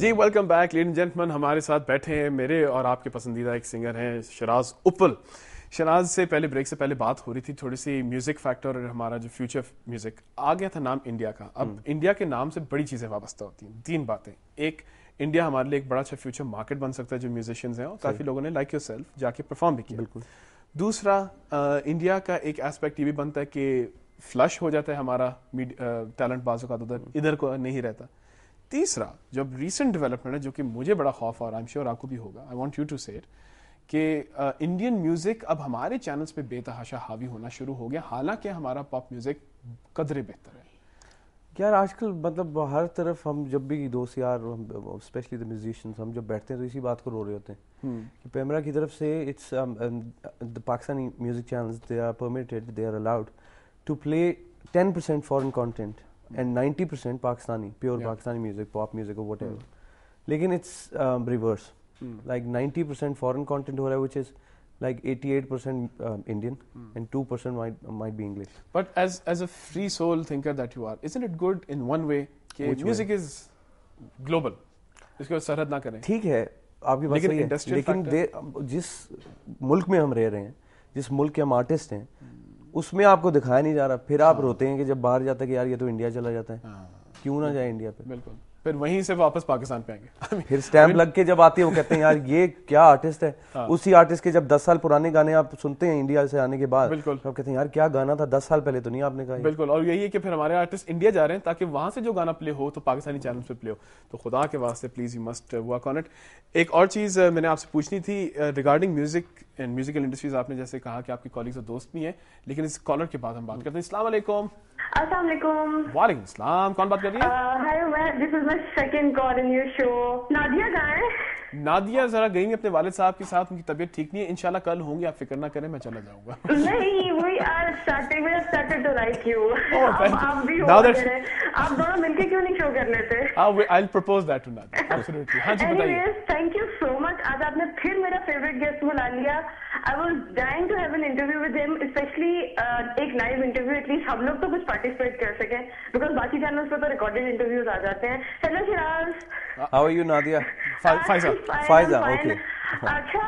G welcome back ladies and gentlemen. ہمارے ساتھ بیٹھے ہیں میرے اور آپ کے پسندیدہ ایک سنگر ہیں شراز اپل. شراز سے پہلے بریک سے پہلے بات ہو رہی تھی تھوڑی سی میوزک فیکٹر اور ہمارا جو فیوچر میوزک آ گیا تھا نام انڈیا کا. اب انڈیا کے نام سے بڑی چیزیں وابستہ ہوتی ہیں. تین باتیں. ایک, انڈیا ہمارے لیے ایک بڑا اچھا فیوچر مارکیٹ بن سکتا ہے جو میوزیشینز ہیں, اور کافی لوگوں نے لائک یور سیلف جا کے پرفارم بھی کیا. بالکل. دوسرا, انڈیا کا ایک ایسپیکٹ یہ بھی بنتا ہے کہ فلش ہو جاتا ہے ہمارا ٹیلنٹ بعض اوقات ادھر کو نہیں رہتا. تیسرا, جب ریسنٹ ڈیولپمنٹ ہے جو کہ مجھے بڑا خوف اور آئی ایم شیور آپ کو بھی ہوگا, آئی وانٹ یو ٹو سے اٹ, کہ انڈین میوزک اب ہمارے چینلز پہ بے تحاشا حاوی ہونا شروع ہو گیا, حالانکہ ہمارا پاپ میوزک قدرے بہتر ہے. یار آج کل مطلب ہر طرف ہم جب بھی دوست یار اسپیشلی دا میوزیشینس ہم جب بیٹھتے ہیں تو اسی بات کو رو رہے ہوتے ہیں کہ پیمرا کی طرف سے it's the Pakistani music channels they are permitted, they are allowed to play 10% foreign content and 90% Pakistani pure Pakistani music, pop music اور واٹ ایور. لیکن it's reverse, like 90% foreign content ہو رہا ہے which is like 88% Indian and 2% might be English. But as a free soul thinker that you are, isn't it good in one way کہ music is global, اس کو سرحد نہ کریں. ٹھیک ہے آپ کی بات صحیح ہے, لیکن جس ملک میں ہم رہ رہے ہیں, جس ملک کے ہم آرٹسٹ ہیں, اس میں آپ کو دکھایا نہیں جا رہا. پھر آپ روتے ہیں کہ جب باہر جاتا ہے کہ یار یہ تو انڈیا چلا جاتا ہے, کیوں نہ جائے انڈیا پہ. بالکل, پھر وہیں سے واپس پاکستان پہ آئیں گے. پھر اسٹیمپ لگ کے جب آتی ہے وہ کہتے ہیں یار یہ کیا آرٹسٹ ہے. اسی آرٹسٹ کے جب 10 سال پرانے گانے آپ سنتے ہیں انڈیا سے آنے کے بعد, آپ کہتے ہیں یار کیا گانا تھا 10 سال پہلے تو نہیں آپ نے کہا. بالکل, اور یہی ہے کہ پھر ہمارے آرٹسٹ انڈیا جا رہے ہیں تاکہ وہاں سے جو گانا پلے ہو تو پاکستانی چینل پہ پلے ہو. تو خدا کے واسطے please you must work on it. ایک اور چیز میں نے آپ سے پوچھنی تھی regarding music and musical industries. آپ نے جیسے کہا کہ آپ کے کالیگز اور دوست بھی ہیں, لیکن اس کالر کے بعد ہم بات کرتے ہیں. السلام علیکم. السلام علیکم. وعلیکم السلام. کون بات کر رہی ہے؟ High, this is my second call in your show. Nadia کہاں ہے؟ نادیہ ذرا گئی ہیں اپنے والد صاحب کے ساتھ, ان کی طبیعت ٹھیک نہیں ہے. انشاءاللہ کل ہوں گی, آپ فکر نہ کریں, میں چلا جاؤں گا. نہیں, we are started to like you. آپ بھی ہو گئے, آپ دونوں مل کے کیوں نہیں شو کر لیتے؟ I'll propose that to Nadia. Absolutely. ہاں جی بتائیے. Anyways, thank you so much. آج آپ نے پھر میرا فیوریٹ گیسٹ بلا لیا. I was dying to have an interview with him, especially ایک لائیو انٹرویو, ایٹ لیسٹ ہم لوگ تو کچھ پارٹیسپیٹ کر سکیں, بیکاز باقی چینلز پہ تو ریکارڈیڈ انٹرویوز آ جاتے ہیں. Hello Shiraz. How are you Nadia? Faiza. Okay. اچھا,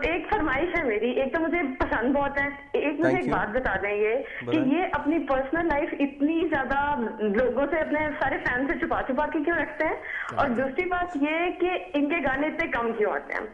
ایک فرمائش ہے میری. ایک تو مجھے پسند بہت ہے, ایک مجھے ایک بات بتا دیں یہ کہ یہ اپنی پرسنل لائف اتنی زیادہ لوگوں سے, اپنے سارے فین سے چھپا چھپا کے کیوں رکھتے ہیں, اور دوسری بات یہ کہ ان کے گانے اتنے کم کیوں آتے ہیں.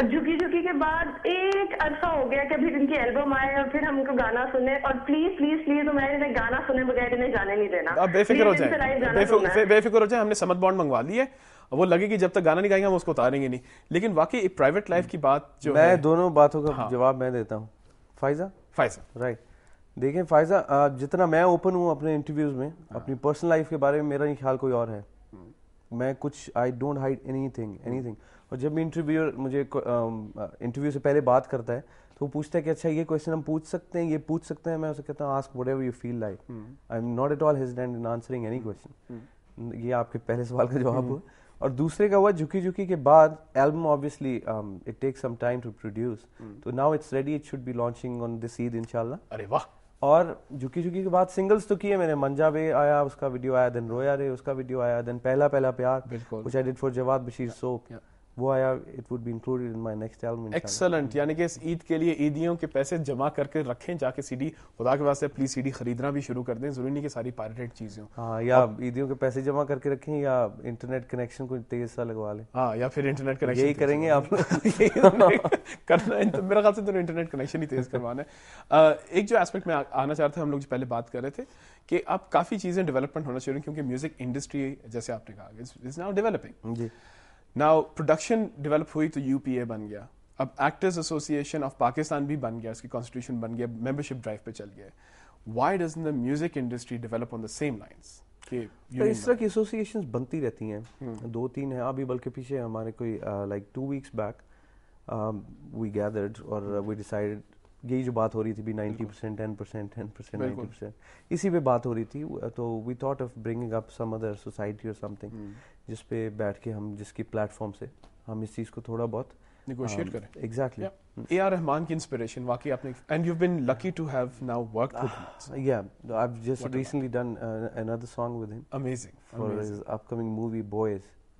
جھکی جھکی کے بعد ایک عرصہ ہو گیا کہ پھر ان کی البم آئے اور پھر ہم ان کو گانا سنے, اور پلیز پلیز پلیز تو میں انہیں گانا سنے بغیر انہیں جانے نہیں دینا. آپ بے فکر ہو جائیں, بے فکر ہو جائیں. ہم نے سمت بانڈ منگوا لی ہے, وہ لگے گی جب تک گانا نہیں گائیں گے ہم اس کو اتاریں گے نہیں. لیکن واقعی ایک پرائیویٹ لائف کی بات جو میں دونوں باتوں کا جواب میں دیتا ہوں. فائزہ رائٹ. دیکھیں فائزہ, جتنا میں اوپن ہوں اپنے انٹرویوز میں اپنی پرسنل لائف کے بارے میں, میرا نہیں خیال کوئی اور ہے. میں کچھ I don't hide anything. اور جب بھی انٹرویور مجھے انٹرویو سے پہلے بات کرتا ہے تو وہ پوچھتا ہے کہ اچھا یہ کویشچن ہم پوچھ سکتے ہیں, یہ پوچھ سکتے ہیں. میں اسے کہتا ہوں ask whatever you feel like, I am not at all hesitant in answering any question. یہ آپ کے پہلے سوال کا جواب ہوا. اور دوسرے کا ہوا جھکی جھکی کے بعد album obviously it takes some time to produce, تو now it's ready, it should be launching on this Eid inshallah. ارے واہ. اور جھکی جھکی کے بعد سنگلز تو کیے میں نے, منجا بے آیا, اس کا ویڈیو آیا, دین رویا رے اس کا ویڈیو آیا, دین پہلا پہلا پیار which I did for Jawad Bashir soap, وہ آیا. It would be included in my next album. Excellent. یعنی کہ اس عید کے لیے عیدیوں کے پیسے جمع کر کے رکھیں, جا کے سی ڈی, خدا کے واسطے پلیز سی ڈی خریدنا بھی شروع کر دیں. ضروری نہیں کہ ساری پائریٹڈ چیزیں ہوں. ہاں, یا عیدیوں کے پیسے جمع کر کے رکھیں, یا انٹرنیٹ کنیکشن کو تیز سا لگوا لیں. ہاں, یا پھر انٹرنیٹ کنیکشن. یہی کریں گے آپ کرنا ہے. میرا خیال سے تو انٹرنیٹ کنیکشن ہی تیز کروانا ہے. ایک جو ایسپیکٹ میں آنا چاہتا ہوں, ہم لوگ جو پہلے بات کر رہے تھے کہ اب کافی چیزیں ڈیولپمنٹ ہونا چاہیے, کیونکہ میوزک انڈسٹری جیسے آپ نے کہا از ناؤ ڈیولپنگ. جی. ناؤ پروڈکشن ڈیولپ ہوئی تو یو پی اے بن گیا, اب ایکٹرز ایسوسیشن آف پاکستان بھی بن گیا, اس کی کانسٹیٹیوشن بن گیا, ممبرشپ ڈرائیو پہ چل گیا. Why doesn't the music industry develop on the same lines? اس طرح کی ایسوسیشنز بنتی رہتی ہیں, 2-3 ہیں ابھی, بلکہ پیچھے ہمارے کوئی like 2 weeks back we gathered اور وی ڈیسائیڈ, یہی جو بات ہو رہی تھی بھی 90% 10% 10% 90%, اسی پہ بات ہو رہی تھی. تو we thought of bringing up some other society اور سم تھنگ, جس پہ بیٹھ کے ہم, جس کی پلیٹ فارم سے ہم اس چیز کو تھوڑا بہت نیگوشیٹ کریں. ایگزیکٹلی. اے آر رحمان کی انسپریشن واقعی آپ نے, and you been lucky to have now worked with him. Yeah, I've just recently done another song with him. Amazing. For his upcoming movie Boys.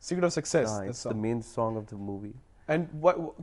Secret of Success, it's the main song of the movie. And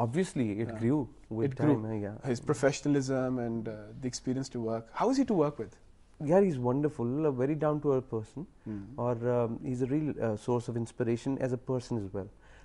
Obviously, it grew with time. Yeah. His professionalism and the experience to work. How is he to work with? Yeah, he's wonderful, a very down-to-earth person, or he's a real source of inspiration as a person as well.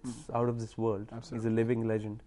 it's out of this world. Absolutely. He's a living legend.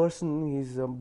person, he's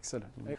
Excellent.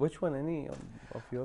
Which one? Any of your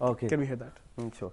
Okay. Can we hear that? Sure.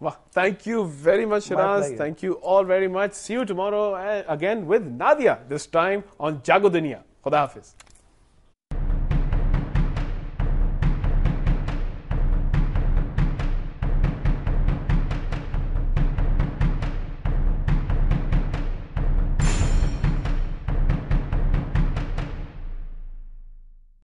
Wow, thank you very much, Shiraz. Thank you all very much. See you tomorrow again with Nadia, this time on Jago Dunia. Khuda Hafiz.